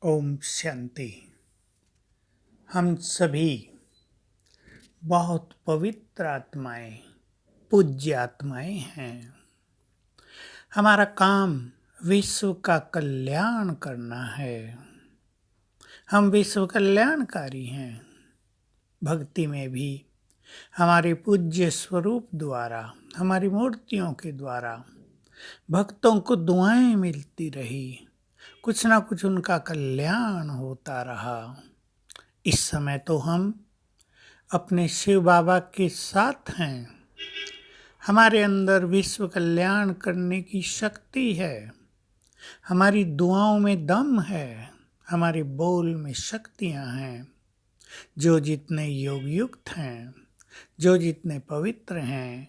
ओम शांति। हम सभी बहुत पवित्र आत्माएं, पूज्य आत्माएं हैं। हमारा काम विश्व का कल्याण करना है। हम विश्व कल्याणकारी हैं। भक्ति में भी हमारे पूज्य स्वरूप द्वारा, हमारी मूर्तियों के द्वारा भक्तों को दुआएं मिलती रही, कुछ ना कुछ उनका कल्याण होता रहा। इस समय तो हम अपने शिव बाबा के साथ हैं। हमारे अंदर विश्व कल्याण करने की शक्ति है। हमारी दुआओं में दम है, हमारे बोल में शक्तियां हैं। जो जितने योग युक्त हैं, जो जितने पवित्र हैं,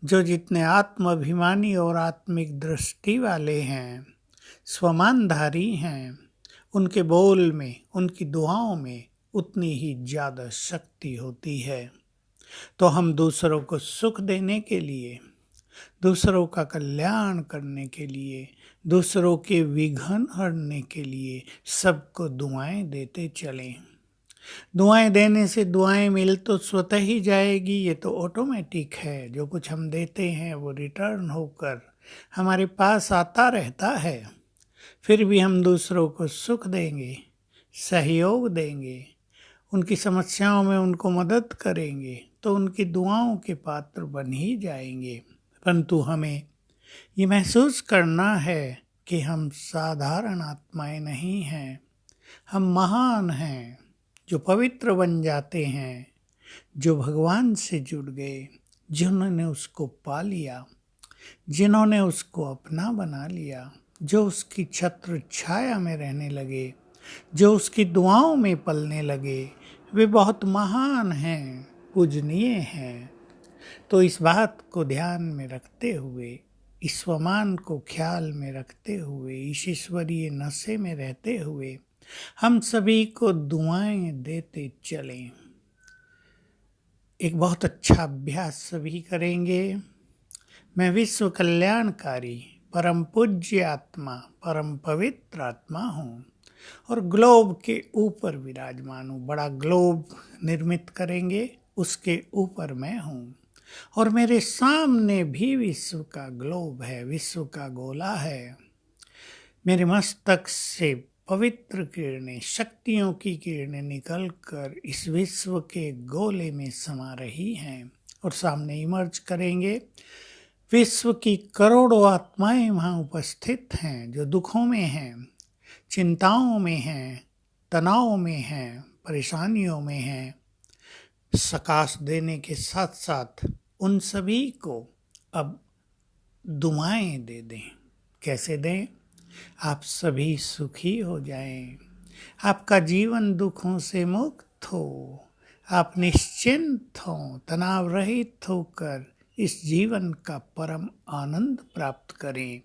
जो जितने आत्माभिमानी और आत्मिक दृष्टि वाले हैं, स्वमानधारी हैं, उनके बोल में, उनकी दुआओं में उतनी ही ज़्यादा शक्ति होती है। तो हम दूसरों को सुख देने के लिए, दूसरों का कल्याण करने के लिए, दूसरों के विघ्न हरने के लिए सबको दुआएं देते चलें। दुआएं देने से दुआएं मिल तो स्वतः ही जाएगी, ये तो ऑटोमेटिक है। जो कुछ हम देते हैं वो रिटर्न होकर हमारे पास आता रहता है। फिर भी हम दूसरों को सुख देंगे, सहयोग देंगे, उनकी समस्याओं में उनको मदद करेंगे तो उनकी दुआओं के पात्र बन ही जाएंगे। परंतु हमें ये महसूस करना है कि हम साधारण आत्माएं नहीं हैं, हम महान हैं। जो पवित्र बन जाते हैं, जो भगवान से जुड़ गए, जिन्होंने उसको पा लिया, जिन्होंने उसको अपना बना लिया, जो उसकी छत्र छाया में रहने लगे, जो उसकी दुआओं में पलने लगे, वे बहुत महान हैं, पूजनीय हैं। तो इस बात को ध्यान में रखते हुए, इस स्वमान को ख्याल में रखते हुए, इस ईश्वरीय नशे में रहते हुए हम सभी को दुआएं देते चलें। एक बहुत अच्छा अभ्यास सभी करेंगे। मैं विश्व कल्याणकारी परम पूज्य आत्मा, परम पवित्र आत्मा हूँ और ग्लोब के ऊपर विराजमान हूँ। बड़ा ग्लोब निर्मित करेंगे, उसके ऊपर मैं हूँ और मेरे सामने भी विश्व का ग्लोब है, विश्व का गोला है। मेरे मस्तक से पवित्र किरणें, शक्तियों की किरणें निकलकर इस विश्व के गोले में समा रही हैं और सामने इमर्ज करेंगे। विश्व की करोड़ों आत्माएं वहाँ उपस्थित हैं, जो दुखों में हैं, चिंताओं में हैं, तनाव में हैं, परेशानियों में हैं। सकाश देने के साथ साथ उन सभी को अब दुआएं दे दें। कैसे दें? आप सभी सुखी हो जाएं, आपका जीवन दुखों से मुक्त हो, आप निश्चिंत हो, तनाव रहित होकर इस जीवन का परम आनंद प्राप्त करें।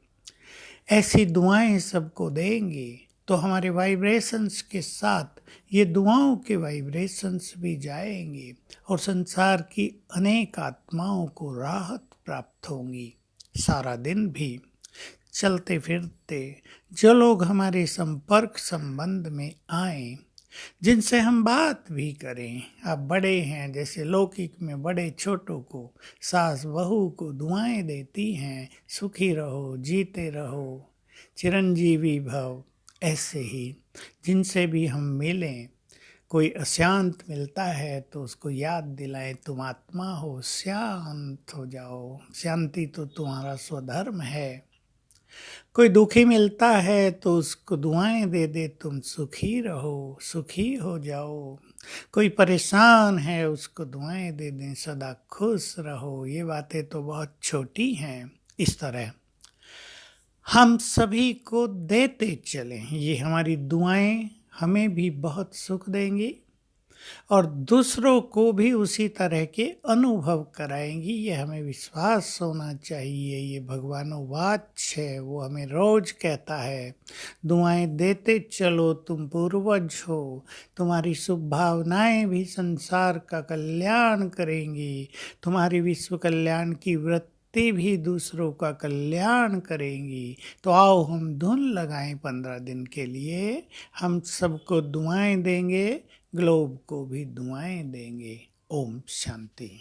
ऐसी दुआएं सबको देंगे तो हमारे वाइब्रेशंस के साथ ये दुआओं के वाइब्रेशंस भी जाएंगे और संसार की अनेक आत्माओं को राहत प्राप्त होगी। सारा दिन भी चलते फिरते जो लोग हमारे संपर्क संबंध में आए, जिनसे हम बात भी करें, आप बड़े हैं, जैसे लौकिक में बड़े छोटों को, सास बहू को दुआएं देती हैं, सुखी रहो, जीते रहो, चिरंजीवी भव। ऐसे ही जिनसे भी हम मिलें, कोई अशांत मिलता है तो उसको याद दिलाएं, तुम आत्मा हो, शांत हो जाओ, शांति तो तुम्हारा स्वधर्म है। कोई दुखी मिलता है तो उसको दुआएं दे दे, तुम सुखी रहो, सुखी हो जाओ। कोई परेशान है उसको दुआएं दे दें, सदा खुश रहो। ये बातें तो बहुत छोटी हैं। इस तरह हम सभी को देते चलें। ये हमारी दुआएं हमें भी बहुत सुख देंगी और दूसरों को भी उसी तरह के अनुभव कराएंगी। ये हमें विश्वास होना चाहिए। ये भगवानोवाच है, वो हमें रोज कहता है, दुआएं देते चलो, तुम पूर्वज हो, तुम्हारी शुभ भावनाएं भी संसार का कल्याण करेंगी, तुम्हारी विश्व कल्याण की वृत्ति शक्ति भी दूसरों का कल्याण करेंगी। तो आओ हम धुन लगाएं 15 दिन के लिए। हम सबको दुआएं देंगे, ग्लोब को भी दुआएं देंगे। ओम शांति।